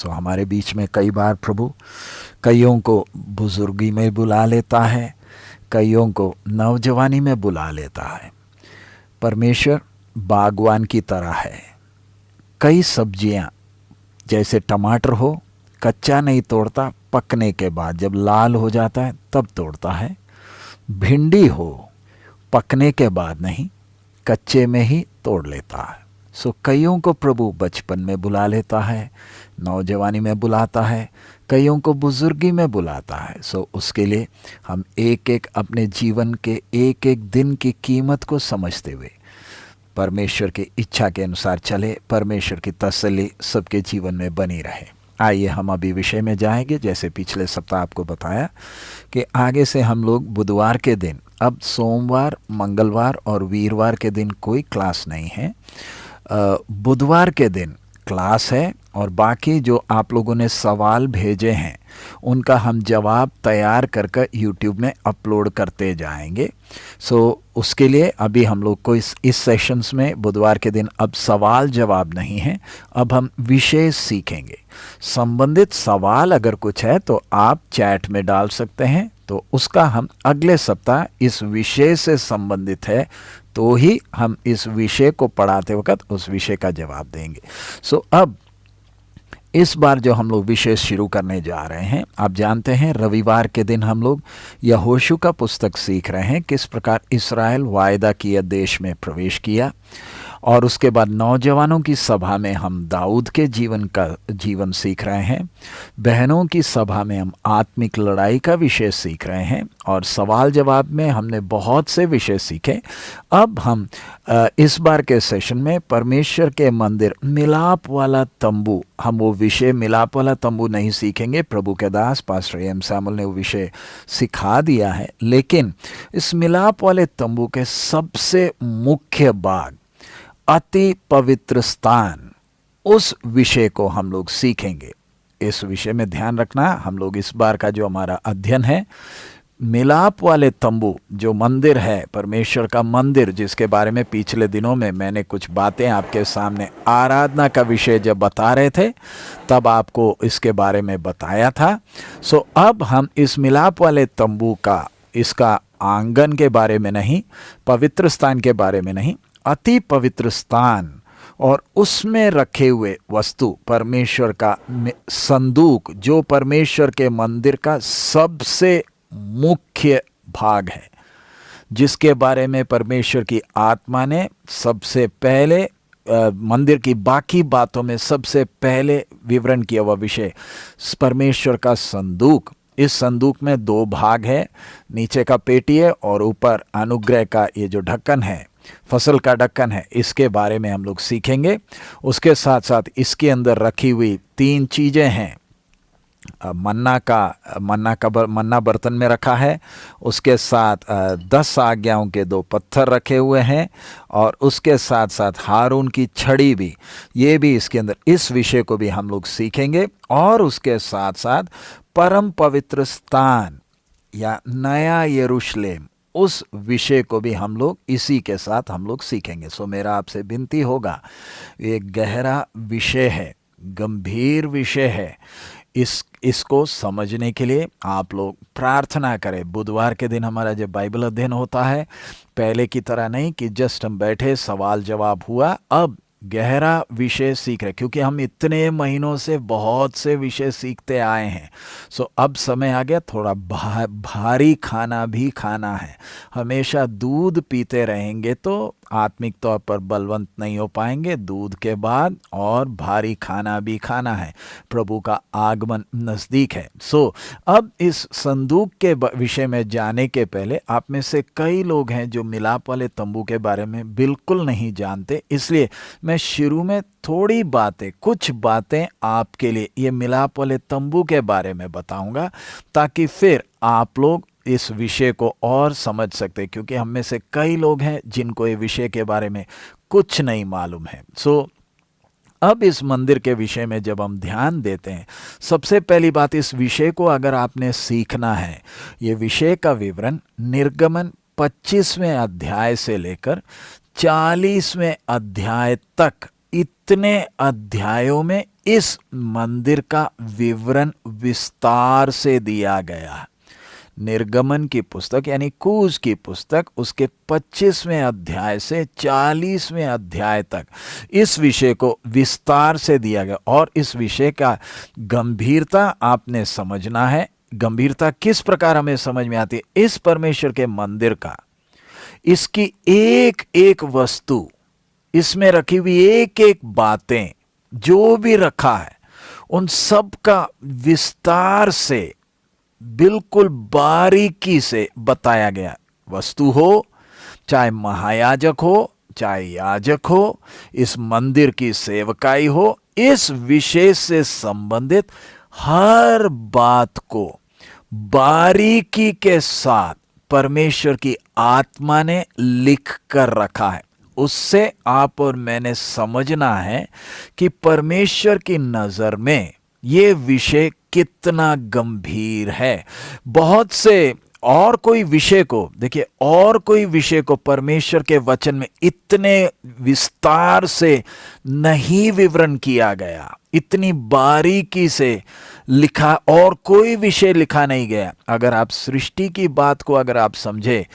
हमारे बीच में कई बार प्रभु कईयों को बुजुर्गी में बुला लेता है, कईयों को नौजवानी में बुला लेता है। परमेश्वर बागवान की तरह है। कई सब्जियां, जैसे टमाटर हो, कच्चा नहीं तोड़ता, पकने के बाद जब लाल हो जाता है तब तोड़ता है। भिंडी हो, पकने के बाद नहीं, कच्चे में ही तोड़ लेता है। कईयों को प्रभु बचपन में बुला लेता है, नौजवानी में बुलाता है, कईयों को बुजुर्गी में बुलाता है। उसके लिए हम एक एक अपने जीवन के एक एक दिन की कीमत को समझते हुए परमेश्वर की इच्छा के अनुसार चले, परमेश्वर की तसल्ली सबके जीवन में बनी रहे। आइए हम अभी विषय में जाएंगे। जैसे पिछले सप्ताह आपको बताया कि आगे से हम लोग बुधवार के दिन, अब सोमवार, मंगलवार और वीरवार के दिन कोई क्लास नहीं है, बुधवार के दिन क्लास है। और बाकी जो आप लोगों ने सवाल भेजे हैं उनका हम जवाब तैयार कर यूट्यूब में अपलोड करते जाएंगे। उसके लिए अभी हम लोग को इस सेशंस में बुधवार के दिन अब सवाल जवाब नहीं है, अब हम विषय सीखेंगे। संबंधित सवाल अगर कुछ है तो आप चैट में डाल सकते हैं, तो उसका हम अगले सप्ताह इस विषय से संबंधित है तो ही हम इस विषय को पढ़ाते वक्त उस विषय का जवाब देंगे। अब इस बार जो हम लोग विषय शुरू करने जा रहे हैं, आप जानते हैं रविवार के दिन हम लोग यहोशू का पुस्तक सीख रहे हैं, किस प्रकार इस्राएल वायदा किए देश में प्रवेश किया। और उसके बाद नौजवानों की सभा में हम दाऊद के जीवन सीख रहे हैं। बहनों की सभा में हम आत्मिक लड़ाई का विषय सीख रहे हैं। और सवाल जवाब में हमने बहुत से विषय सीखे। अब हम इस बार के सेशन में परमेश्वर के मंदिर, मिलाप वाला तंबू, हम वो विषय मिलाप वाला तंबू नहीं सीखेंगे। प्रभु के दास पास्टर एम सैमुअल ने वो विषय सिखा दिया है, लेकिन इस मिलाप वाले तंबू के सबसे मुख्य भाग अति पवित्र स्थान, उस विषय को हम लोग सीखेंगे। इस विषय में ध्यान रखना, हम लोग इस बार का जो हमारा अध्ययन है, मिलाप वाले तंबू जो मंदिर है, परमेश्वर का मंदिर, जिसके बारे में पिछले दिनों में मैंने कुछ बातें आपके सामने आराधना का विषय जब बता रहे थे तब आपको इसके बारे में बताया था। अब हम इस मिलाप वाले तंबू का, इसका आंगन के बारे में नहीं, पवित्र स्थान के बारे में नहीं, अति पवित्र स्थान और उसमें रखे हुए वस्तु, परमेश्वर का संदूक, जो परमेश्वर के मंदिर का सबसे मुख्य भाग है, जिसके बारे में परमेश्वर की आत्मा ने सबसे पहले मंदिर की बाकी बातों में सबसे पहले विवरण किया हुआ विषय, परमेश्वर का संदूक। इस संदूक में दो भाग है, नीचे का पेटी है और ऊपर अनुग्रह का ये जो ढक्कन है, फसल का ढक्कन है, इसके बारे में हम लोग सीखेंगे। उसके साथ साथ इसके अंदर रखी हुई तीन चीज़ें हैं। मन्ना बर्तन में रखा है, उसके साथ 10 आज्ञाओं के 2 पत्थर रखे हुए हैं और उसके साथ साथ हारून की छड़ी भी, ये भी इसके अंदर, इस विषय को भी हम लोग सीखेंगे। और उसके साथ साथ परम पवित्र स्थान या नया यरूशलेम, उस विषय को भी हम लोग इसी के साथ हम लोग सीखेंगे। मेरा आपसे विनती होगा, ये गहरा विषय है, गंभीर विषय है, इसको समझने के लिए आप लोग प्रार्थना करें। बुधवार के दिन हमारा जब बाइबल अध्ययन होता है, पहले की तरह नहीं कि जस्ट हम बैठे सवाल जवाब हुआ, अब गहरा विषय सीख रहे, क्योंकि हम इतने महीनों से बहुत से विषय सीखते आए हैं। अब समय आ गया, थोड़ा भारी खाना भी खाना है। हमेशा दूध पीते रहेंगे तो आत्मिक तौर पर बलवंत नहीं हो पाएंगे, दूध के बाद और भारी खाना भी खाना है, प्रभु का आगमन नज़दीक है। अब इस संदूक के विषय में जाने के पहले, आप में से कई लोग हैं जो मिलाप वाले तंबू के बारे में बिल्कुल नहीं जानते, इसलिए मैं शुरू में थोड़ी बातें, कुछ बातें आपके लिए ये मिलाप वाले तंबू के बारे में बताऊंगा, ताकि फिर आप लोग इस विषय को और समझ सकते, क्योंकि हम में से कई लोग हैं जिनको ये विषय के बारे में कुछ नहीं मालूम है। अब इस मंदिर के विषय में जब हम ध्यान देते हैं, सबसे पहली बात, इस विषय को अगर आपने सीखना है, ये विषय का विवरण निर्गमन 25वें अध्याय से लेकर 40वें अध्याय तक, इतने अध्यायों में इस मंदिर का विवरण विस्तार से दिया गया है। निर्गमन की पुस्तक यानी कूज की पुस्तक उसके 25वें अध्याय से 40वें अध्याय तक इस विषय को विस्तार से दिया गया। और इस विषय का गंभीरता आपने समझना है। गंभीरता किस प्रकार हमें समझ में आती है? इस परमेश्वर के मंदिर का, इसकी एक एक वस्तु, इसमें रखी हुई एक एक बातें, जो भी रखा है उन सब का विस्तार से, बिल्कुल बारीकी से बताया गया। वस्तु हो, चाहे महायाजक हो, चाहे याजक हो, इस मंदिर की सेवकाई हो, इस विषय से संबंधित हर बात को बारीकी के साथ परमेश्वर की आत्मा ने लिख कर रखा है। उससे आप और मैंने समझना है कि परमेश्वर की नजर में ये विषय कितना गंभीर है। बहुत से और कोई विषय को देखिए, और कोई विषय को परमेश्वर के वचन में इतने विस्तार से नहीं विवरण किया गया, इतनी बारीकी से लिखा और कोई विषय लिखा नहीं गया। अगर आप सृष्टि की बात को अगर आप समझे,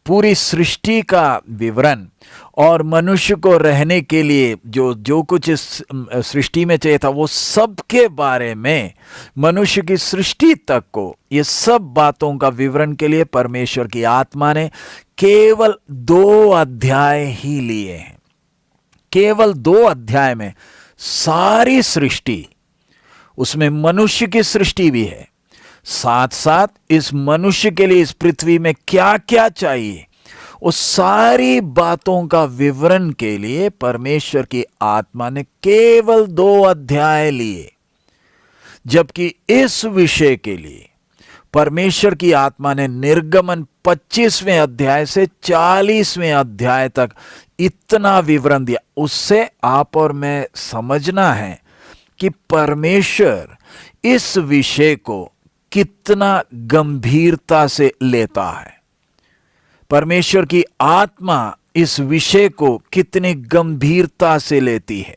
पूरी सृष्टि का विवरण और मनुष्य को रहने के लिए जो कुछ इस सृष्टि में चाहिए था, वो सब के बारे में, मनुष्य की सृष्टि तक को, ये सब बातों का विवरण के लिए परमेश्वर की आत्मा ने केवल 2 अध्याय ही लिए हैं। केवल 2 अध्याय में सारी सृष्टि, उसमें मनुष्य की सृष्टि भी है, साथ साथ इस मनुष्य के लिए इस पृथ्वी में क्या क्या चाहिए, उस सारी बातों का विवरण के लिए परमेश्वर की आत्मा ने केवल 2 अध्याय लिए। जबकि इस विषय के लिए परमेश्वर की आत्मा ने निर्गमन 25वें अध्याय से 40वें अध्याय तक इतना विवरण दिया। उससे आप और मैं समझना है कि परमेश्वर इस विषय को कितना गंभीरता से लेता है। परमेश्वर की आत्मा इस विषय को कितनी गंभीरता से लेती है।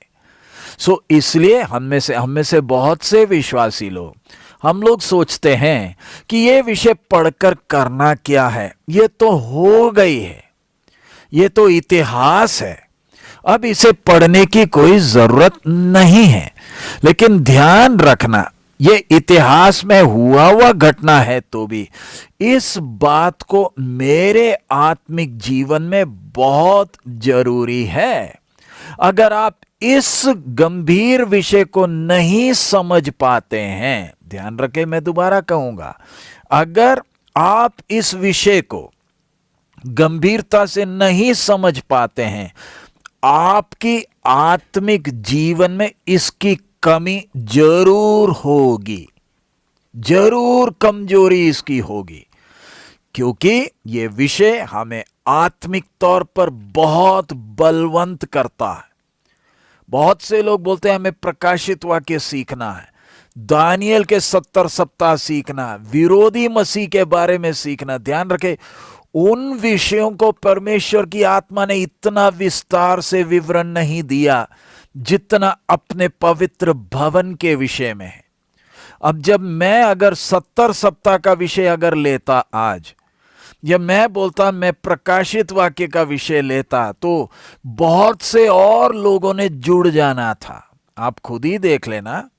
इसलिए हम में से बहुत से विश्वासी लोग, हम लोग सोचते हैं कि ये विषय पढ़कर करना क्या है, ये तो हो गई है, ये तो इतिहास है, अब इसे पढ़ने की कोई जरूरत नहीं है। लेकिन ध्यान रखना, ये इतिहास में हुआ हुआ घटना है, तो भी इस बात को मेरे आत्मिक जीवन में बहुत जरूरी है। अगर आप इस गंभीर विषय को नहीं समझ पाते हैं, ध्यान रखें, मैं दोबारा कहूंगा, अगर आप इस विषय को गंभीरता से नहीं समझ पाते हैं, आपकी आत्मिक जीवन में इसकी कमी जरूर होगी, जरूर कमजोरी इसकी होगी, क्योंकि यह विषय हमें आत्मिक तौर पर बहुत बलवंत करता है। बहुत से लोग बोलते हैं हमें प्रकाशित वाक्य सीखना है, दानियल के 70 सप्ताह सीखना, विरोधी मसीह के बारे में सीखना। ध्यान रखें, उन विषयों को परमेश्वर की आत्मा ने इतना विस्तार से विवरण नहीं दिया जितना अपने पवित्र भवन के विषय में है। अब जब मैं अगर 70 सप्ताह का विषय अगर लेता आज, या मैं बोलता मैं प्रकाशित वाक्य का विषय लेता, तो बहुत से और लोगों ने जुड़ जाना था। आप खुद ही देख लेना,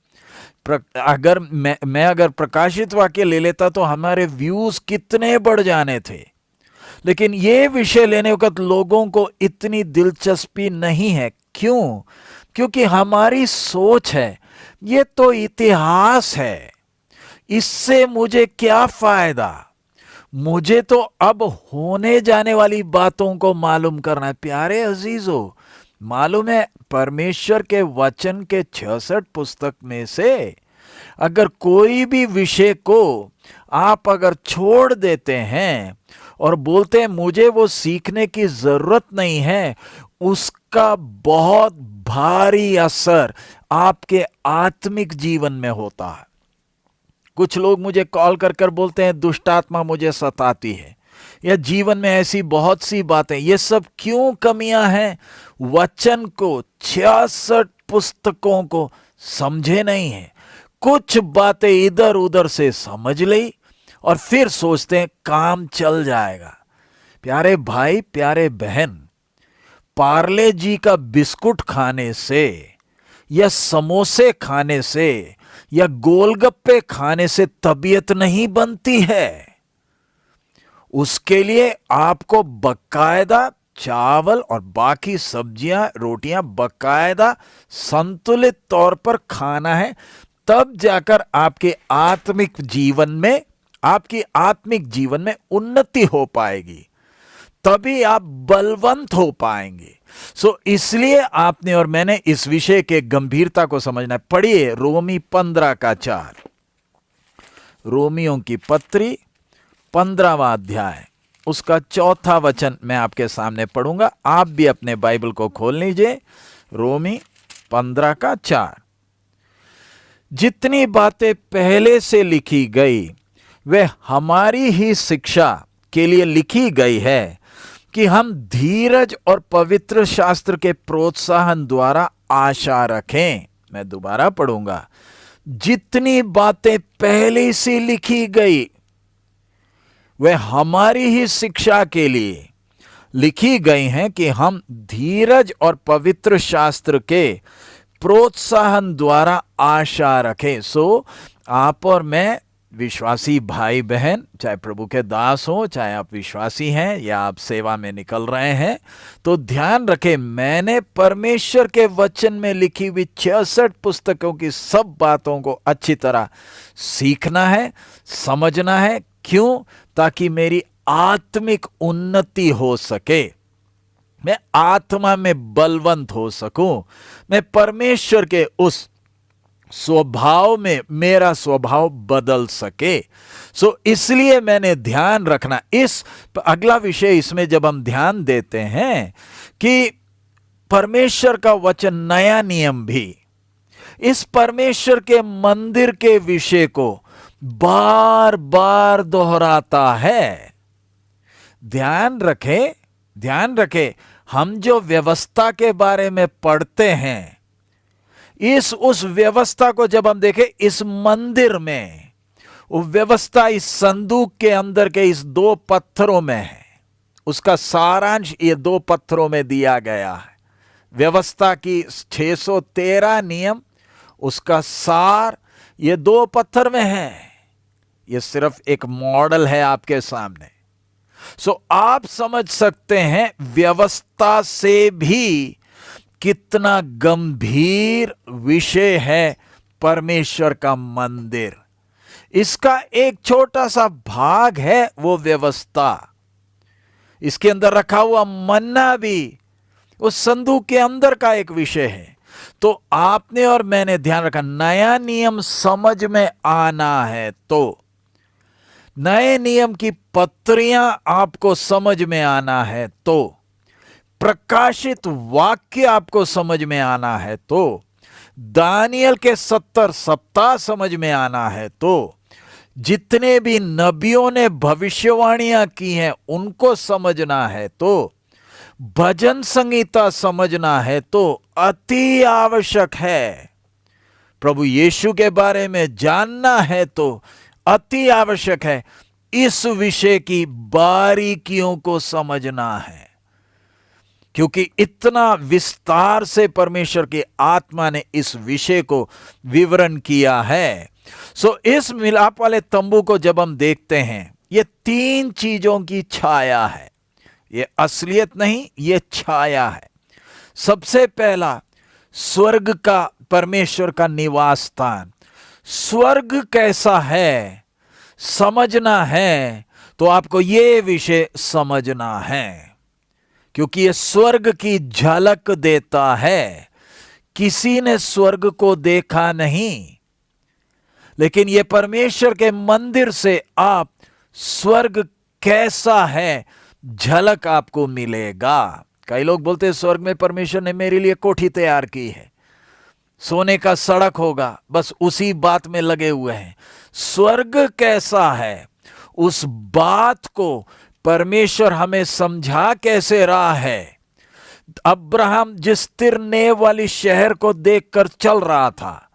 अगर मैं अगर प्रकाशित वाक्य ले लेता तो हमारे व्यूज कितने बढ़ जाने थे। लेकिन ये विषय लेने वक्त लोगों को इतनी दिलचस्पी नहीं है। क्यों? क्योंकि हमारी सोच है ये तो इतिहास है, इससे मुझे क्या फायदा, मुझे तो अब होने जाने वाली बातों को मालूम करना है। प्यारे अजीजों, मालूम है परमेश्वर के वचन के 66 पुस्तक में से अगर कोई भी विषय को आप अगर छोड़ देते हैं और बोलते हैं मुझे वो सीखने की जरूरत नहीं है, उसका बहुत भारी असर आपके आत्मिक जीवन में होता है। कुछ लोग मुझे कॉल कर कर बोलते हैं दुष्ट आत्मा मुझे सताती है, या जीवन में ऐसी बहुत सी बातें। ये सब क्यों कमियां हैं? वचन को 66 पुस्तकों को समझे नहीं है, कुछ बातें इधर उधर से समझ ली और फिर सोचते हैं काम चल जाएगा। प्यारे भाई, प्यारे बहन, पार्ले जी का बिस्कुट खाने से या समोसे खाने से या गोलगप्पे खाने से तबीयत नहीं बनती है। उसके लिए आपको बकायदा चावल और बाकी सब्जियां, रोटियां बकायदा संतुलित तौर पर खाना है। तब जाकर आपके आत्मिक जीवन में उन्नति हो पाएगी, तभी आप बलवंत हो पाएंगे। इसलिए आपने और मैंने इस विषय के गंभीरता को समझना है। पढ़िए रोमी 15:4, रोमियों की पत्री 15वां अध्याय, उसका 4था वचन मैं आपके सामने पढ़ूंगा। आप भी अपने बाइबल को खोल लीजिए। रोमी 15:4, जितनी बातें पहले से लिखी गई वे हमारी ही शिक्षा के लिए लिखी गई है कि हम धीरज और पवित्र शास्त्र के प्रोत्साहन द्वारा आशा रखें। मैं दोबारा पढ़ूंगा, जितनी बातें पहले से लिखी गई वे हमारी ही शिक्षा के लिए लिखी गई हैं कि हम धीरज और पवित्र शास्त्र के प्रोत्साहन द्वारा आशा रखें। आप और मैं विश्वासी भाई बहन, चाहे प्रभु के दास हो, चाहे आप विश्वासी हैं या आप सेवा में निकल रहे हैं, तो ध्यान रखें, मैंने परमेश्वर के वचन में लिखी हुई 66 पुस्तकों की सब बातों को अच्छी तरह सीखना है, समझना है। क्यों? ताकि मेरी आत्मिक उन्नति हो सके, मैं आत्मा में बलवंत हो सकूं, मैं परमेश्वर के उस स्वभाव में मेरा स्वभाव बदल सके। इसलिए मैंने ध्यान रखना। इस अगला विषय, इसमें जब हम ध्यान देते हैं कि परमेश्वर का वचन, नया नियम भी इस परमेश्वर के मंदिर के विषय को बार बार दोहराता है। ध्यान रखें, हम जो व्यवस्था के बारे में पढ़ते हैं, उस व्यवस्था को जब हम देखें इस मंदिर में, वो व्यवस्था इस संदूक के अंदर के इस 2 पत्थरों में है। उसका सारांश ये 2 पत्थरों में दिया गया है। व्यवस्था की 613 नियम, उसका सार ये 2 पत्थर में है। ये सिर्फ एक मॉडल है आपके सामने। आप समझ सकते हैं व्यवस्था से भी कितना गंभीर विषय है परमेश्वर का मंदिर। इसका एक छोटा सा भाग है वो व्यवस्था। इसके अंदर रखा हुआ मन्ना भी उस संदूक के अंदर का एक विषय है। तो आपने और मैंने ध्यान रखा, नया नियम समझ में आना है तो, नए नियम की पत्रियां आपको समझ में आना है तो, प्रकाशित वाक्य आपको समझ में आना है तो, दानियल के 70 सप्ताह समझ में आना है तो, जितने भी नबियों ने भविष्यवाणियां की हैं उनको समझना है तो, भजन संगीता समझना है तो अति आवश्यक है। प्रभु यीशु के बारे में जानना है तो अति आवश्यक है। इस विषय की बारीकियों को समझना है, क्योंकि इतना विस्तार से परमेश्वर की आत्मा ने इस विषय को विवरण किया है। इस मिलाप वाले तंबू को जब हम देखते हैं, ये 3 चीजों की छाया है। ये असलियत नहीं, ये छाया है। सबसे पहला, स्वर्ग का, परमेश्वर का निवास स्थान। स्वर्ग कैसा है समझना है तो आपको ये विषय समझना है, क्योंकि ये स्वर्ग की झलक देता है। किसी ने स्वर्ग को देखा नहीं, लेकिन ये परमेश्वर के मंदिर से आप स्वर्ग कैसा है झलक आपको मिलेगा। कई लोग बोलते हैं स्वर्ग में परमेश्वर ने मेरे लिए कोठी तैयार की है, सोने का सड़क होगा, बस उसी बात में लगे हुए हैं। स्वर्ग कैसा है उस बात को परमेश्वर हमें समझा कैसे रहा है। अब्राहम जिस तिरने वाली शहर को देखकर चल रहा था,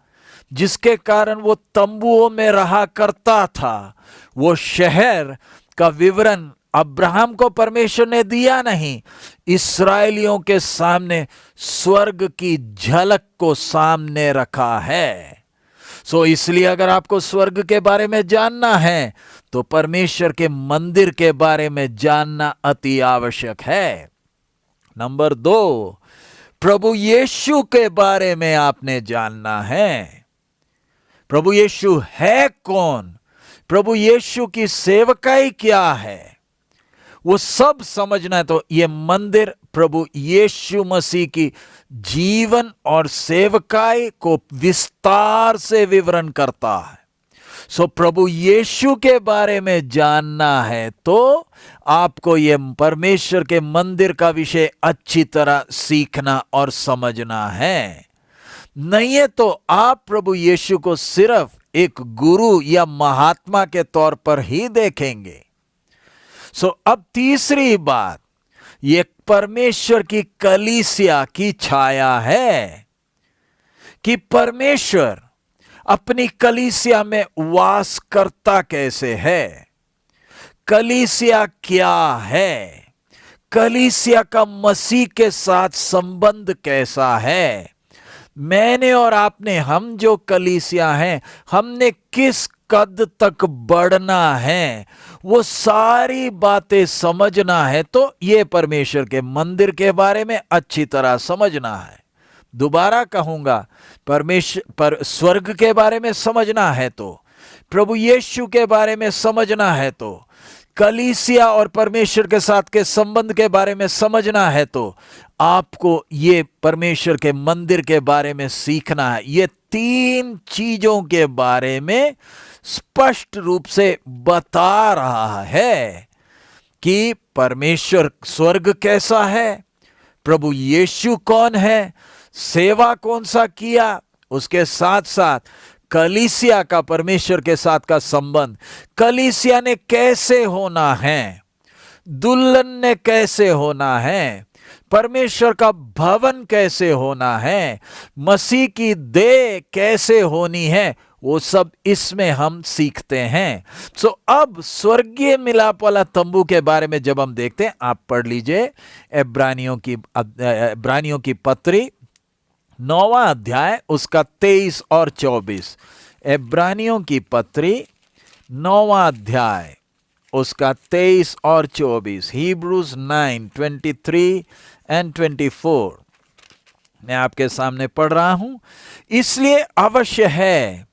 जिसके कारण वो तंबुओं में रहा करता था, वो शहर का विवरण अब्राहम को परमेश्वर ने दिया नहीं, इस्राएलियों के सामने स्वर्ग की झलक को सामने रखा है। इसलिए अगर आपको स्वर्ग के बारे में जानना है तो परमेश्वर के मंदिर के बारे में जानना अति आवश्यक है। नंबर 2, प्रभु यीशु के बारे में आपने जानना है। प्रभु यीशु है कौन, प्रभु यीशु की सेवकाई क्या है, वो सब समझना है। तो ये मंदिर प्रभु यीशु मसीह की जीवन और सेवकाई को विस्तार से विवरण करता है। प्रभु यीशु के बारे में जानना है तो आपको ये परमेश्वर के मंदिर का विषय अच्छी तरह सीखना और समझना है। नहीं है तो आप प्रभु यीशु को सिर्फ एक गुरु या महात्मा के तौर पर ही देखेंगे। अब तीसरी बात, ये परमेश्वर की कलीसिया की छाया है कि परमेश्वर अपनी कलीसिया में वास करता कैसे है। कलीसिया क्या है, कलीसिया का मसीह के साथ संबंध कैसा है, मैंने और आपने, हम जो कलीसिया हैं, हमने किस कद तक बढ़ना है, वो सारी बातें समझना है तो ये परमेश्वर के मंदिर के बारे में अच्छी तरह समझना है। दोबारा कहूंगा, पर स्वर्ग के बारे में समझना है तो, प्रभु यीशु के बारे में समझना है तो, कलीसिया और परमेश्वर के साथ के संबंध के बारे में समझना है तो आपको ये परमेश्वर के मंदिर के बारे में सीखना है। ये 3 चीजों के बारे में स्पष्ट रूप से बता रहा है कि परमेश्वर स्वर्ग कैसा है, प्रभु यीशु कौन है, सेवा कौन सा किया, उसके साथ साथ कलीसिया का परमेश्वर के साथ का संबंध, कलीसिया ने कैसे होना है, दुल्हन ने कैसे होना है, परमेश्वर का भवन कैसे होना है, मसीह की देह कैसे होनी है, वो सब इसमें हम सीखते हैं। अब स्वर्गीय मिलाप वाला तंबू के बारे में जब हम देखते हैं, आप पढ़ लीजिए इब्रानियों की पत्री 9वां अध्याय उसका 23 और 24। इब्रानियों की पत्री 9वां अध्याय उसका 23 और 24। Hebrews 9:23 and 24 मैं आपके सामने पढ़ रहा हूं। इसलिए अवश्य है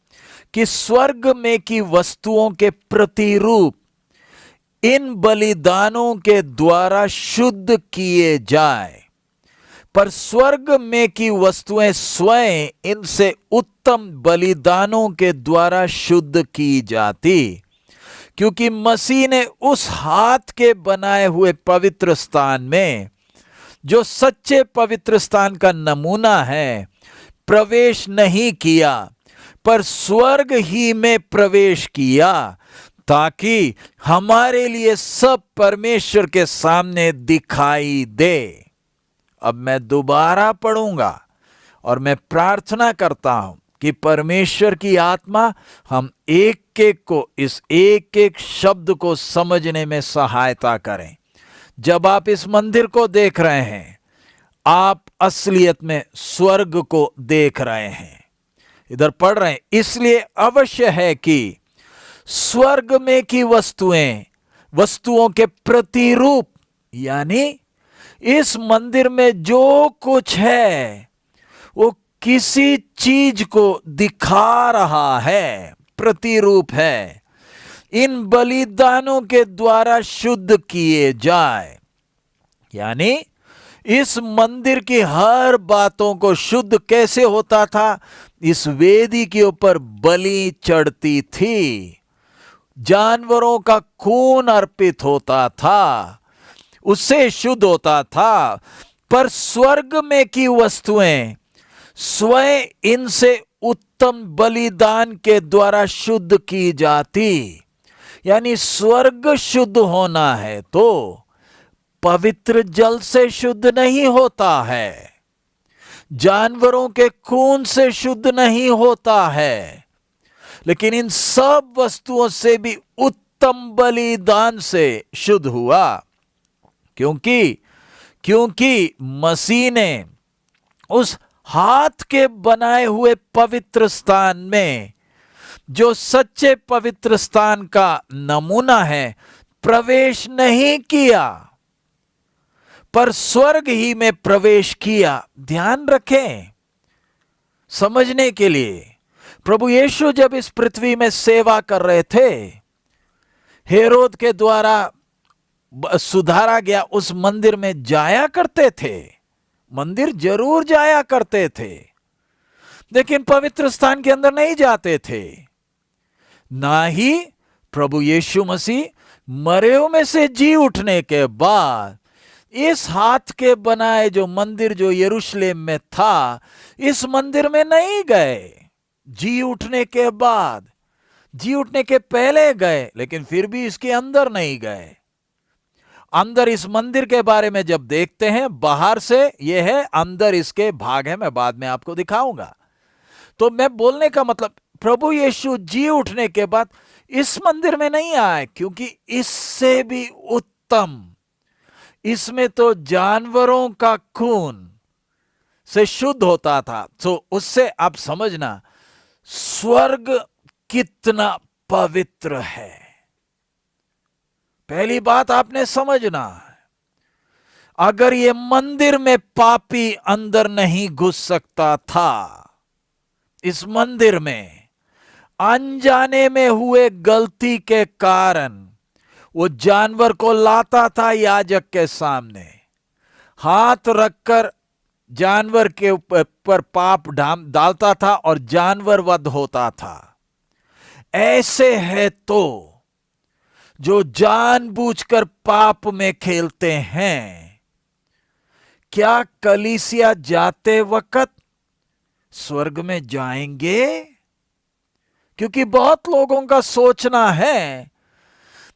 कि स्वर्ग में की वस्तुओं के प्रतिरूप इन बलिदानों के द्वारा शुद्ध किए जाए, पर स्वर्ग में की वस्तुएं स्वयं इनसे उत्तम बलिदानों के द्वारा शुद्ध की जाती, क्योंकि मसीह ने उस हाथ के बनाए हुए पवित्र स्थान में, जो सच्चे पवित्र स्थान का नमूना है, प्रवेश नहीं किया, पर स्वर्ग ही में प्रवेश किया, ताकि हमारे लिए सब परमेश्वर के सामने दिखाई दे। अब मैं दोबारा पढ़ूंगा और मैं प्रार्थना करता हूं कि परमेश्वर की आत्मा हम एक एक को, इस एक एक शब्द को समझने में सहायता करें। जब आप इस मंदिर को देख रहे हैं, आप असलियत में स्वर्ग को देख रहे हैं। इधर पढ़ रहे हैं, इसलिए अवश्य है कि स्वर्ग में की वस्तुओं के प्रतिरूप, यानी इस मंदिर में जो कुछ है वो किसी चीज को दिखा रहा है, प्रतिरूप है, इन बलिदानों के द्वारा शुद्ध किए जाए। यानी इस मंदिर की हर बातों को शुद्ध कैसे होता था, इस वेदी के ऊपर बलि चढ़ती थी, जानवरों का खून अर्पित होता था, उससे शुद्ध होता था। पर स्वर्ग में की वस्तुएं स्वयं इनसे उत्तम बलिदान के द्वारा शुद्ध की जाती। यानी स्वर्ग शुद्ध होना है तो पवित्र जल से शुद्ध नहीं होता है। जानवरों के खून से शुद्ध नहीं होता है, लेकिन इन सब वस्तुओं से भी उत्तम बलिदान से शुद्ध हुआ, क्योंकि क्योंकि मसीह ने उस हाथ के बनाए हुए पवित्र स्थान में, जो सच्चे पवित्र स्थान का नमूना है, प्रवेश नहीं किया, पर स्वर्ग ही में प्रवेश किया। ध्यान रखें समझने के लिए, प्रभु यीशु जब इस पृथ्वी में सेवा कर रहे थे, हेरोद के द्वारा सुधारा गया उस मंदिर में जाया करते थे, मंदिर जरूर जाया करते थे, लेकिन पवित्र स्थान के अंदर नहीं जाते थे। ना ही प्रभु यीशु मसीह मरे में से जी उठने के बाद इस हाथ के बनाए जो मंदिर जो यरूशलेम में था, इस मंदिर में नहीं गए। जी उठने के बाद, जी उठने के पहले गए, लेकिन फिर भी इसके अंदर नहीं गए। अंदर इस मंदिर के बारे में जब देखते हैं, बाहर से यह है, अंदर इसके भाग है, मैं बाद में आपको दिखाऊंगा। तो मैं बोलने का मतलब, प्रभु यीशु जी उठने के बाद इस मंदिर में नहीं आए, क्योंकि इससे भी उत्तम, इसमें तो जानवरों का खून से शुद्ध होता था। तो उससे आप समझना स्वर्ग कितना पवित्र है। पहली बात आपने समझना, अगर ये मंदिर में पापी अंदर नहीं घुस सकता था, इस मंदिर में अनजाने में हुए गलती के कारण वो जानवर को लाता था याजक के सामने, हाथ रखकर जानवर के ऊपर पाप डालता था और जानवर वध होता था। ऐसे है तो जो जानबूझकर पाप में खेलते हैं, क्या कलीसिया जाते वक्त स्वर्ग में जाएंगे? क्योंकि बहुत लोगों का सोचना है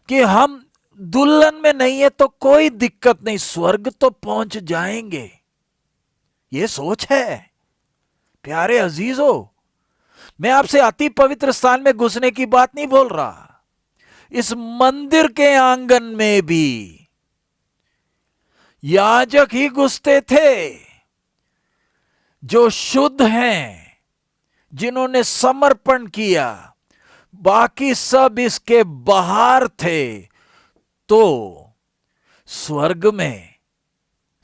कि हम दुल्हन में नहीं है तो कोई दिक्कत नहीं, स्वर्ग तो पहुंच जाएंगे। यह सोच है। प्यारे अजीजों, मैं आपसे अति पवित्र स्थान में घुसने की बात नहीं बोल रहा। इस मंदिर के आंगन में भी याजक ही घुसते थे, जो शुद्ध हैं, जिन्होंने समर्पण किया, बाकी सब इसके बाहर थे। तो स्वर्ग में,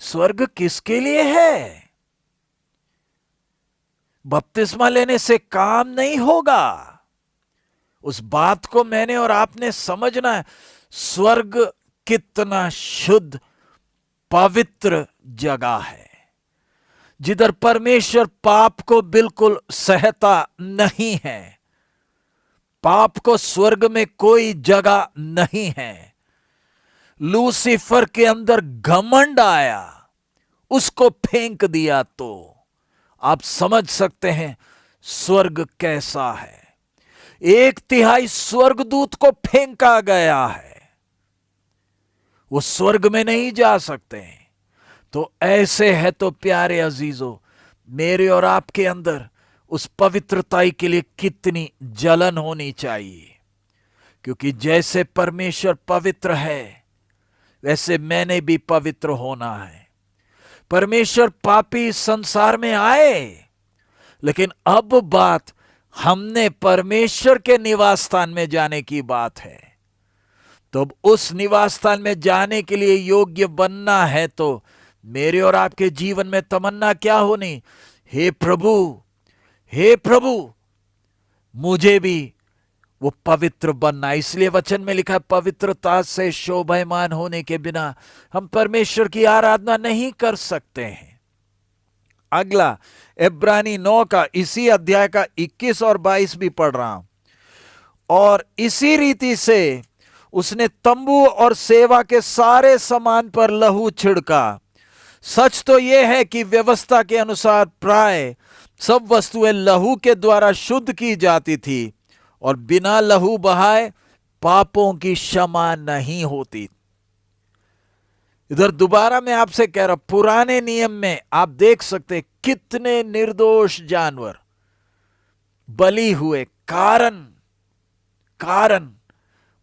स्वर्ग किसके लिए है? बपतिस्मा लेने से काम नहीं होगा। उस बात को मैंने और आपने समझना है। स्वर्ग कितना शुद्ध पवित्र जगह है, जिधर परमेश्वर पाप को बिल्कुल सहता नहीं है। पाप को स्वर्ग में कोई जगह नहीं है। लूसीफर के अंदर घमंड आया, उसको फेंक दिया, तो आप समझ सकते हैं स्वर्ग कैसा है। 1/3 स्वर्गदूत को फेंका गया है, वो स्वर्ग में नहीं जा सकते। तो ऐसे है तो प्यारे अजीजों, मेरे और आपके अंदर उस पवित्रताई के लिए कितनी जलन होनी चाहिए, क्योंकि जैसे परमेश्वर पवित्र है, वैसे मैंने भी पवित्र होना है। परमेश्वर पापी संसार में आए, लेकिन अब बात हमने परमेश्वर के निवास स्थान में जाने की बात है। तो अब उस निवास स्थान में जाने के लिए योग्य बनना है, तो मेरे और आपके जीवन में तमन्ना क्या होनी? हे प्रभु, हे प्रभु, मुझे भी वो पवित्र बनना। इसलिए वचन में लिखा है, पवित्रता से शोभायमान होने के बिना हम परमेश्वर की आराधना नहीं कर सकते हैं। अगला इब्रानी 9 का इसी अध्याय का 21 और 22 भी पढ़ रहा हूं। और इसी रीति से उसने तंबू और सेवा के सारे सामान पर लहू छिड़का। सच तो यह है कि व्यवस्था के अनुसार प्राय सब वस्तुएं लहू के द्वारा शुद्ध की जाती थी, और बिना लहू बहाए पापों की क्षमा नहीं होती। इधर दोबारा मैं आपसे कह रहा हूं, पुराने नियम में आप देख सकते कितने निर्दोष जानवर बलि हुए। कारण कारण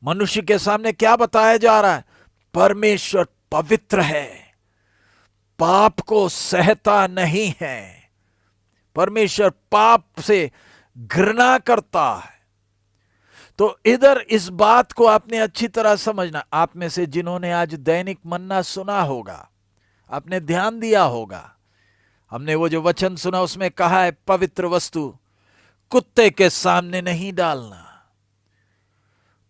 मनुष्य के सामने क्या बताया जा रहा है? परमेश्वर पवित्र है, पाप को सहता नहीं है, परमेश्वर पाप से घृणा करता है। तो इधर इस बात को आपने अच्छी तरह समझना। आप में से जिन्होंने आज दैनिक मन्ना सुना होगा, आपने ध्यान दिया होगा, हमने वो जो वचन सुना उसमें कहा है पवित्र वस्तु कुत्ते के सामने नहीं डालना।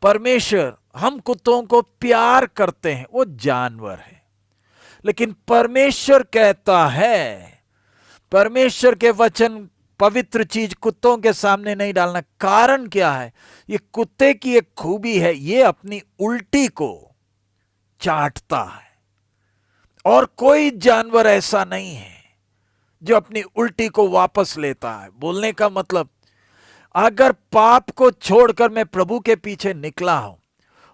परमेश्वर, हम कुत्तों को प्यार करते हैं, वो जानवर है, लेकिन परमेश्वर कहता है, परमेश्वर के वचन पवित्र चीज कुत्तों के सामने नहीं डालना। कारण क्या है? ये कुत्ते की एक खूबी है, ये अपनी उल्टी को चाटता है, और कोई जानवर ऐसा नहीं है जो अपनी उल्टी को वापस लेता है। बोलने का मतलब, अगर पाप को छोड़कर मैं प्रभु के पीछे निकला हूं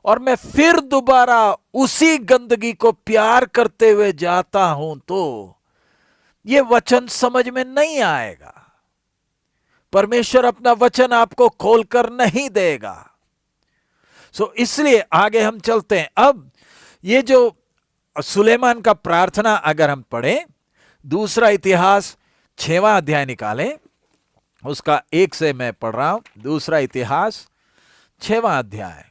और मैं फिर दोबारा उसी गंदगी को प्यार करते हुए जाता हूं, तो यह वचन समझ में नहीं आएगा। परमेश्वर अपना वचन आपको खोलकर नहीं देगा। इसलिए आगे हम चलते हैं। अब ये जो सुलेमान का प्रार्थना अगर हम पढ़ें, दूसरा इतिहास 6वां अध्याय निकालें, उसका 1 से मैं पढ़ रहा हूं। दूसरा इतिहास 6वां अध्याय,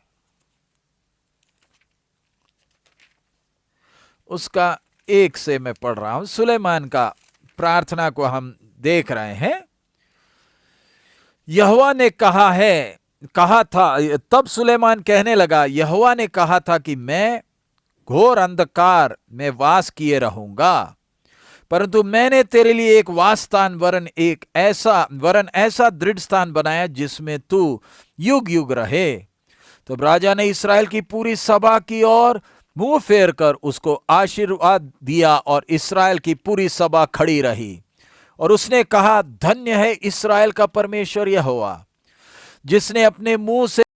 उसका 1 से मैं पढ़ रहा हूं। सुलेमान का प्रार्थना को हम देख रहे हैं। यहोवा ने कहा था, तब सुलेमान कहने लगा, यहोवा ने कहा था कि मैं घोर अंधकार में वास किए रहूंगा, परंतु मैंने तेरे लिए एक वासस्थान वरन ऐसा दृढ़ स्थान बनाया जिसमें तू युग युग रहे। तब राजा ने इस्राएल की पूरी सभा की ओर मुंह फेर कर उसको आशीर्वाद दिया, और इस्राएल की पूरी सभा खड़ी रही। और उसने कहा, धन्य है इस्राएल का परमेश्वर यहोवा, जिसने अपने मुंह से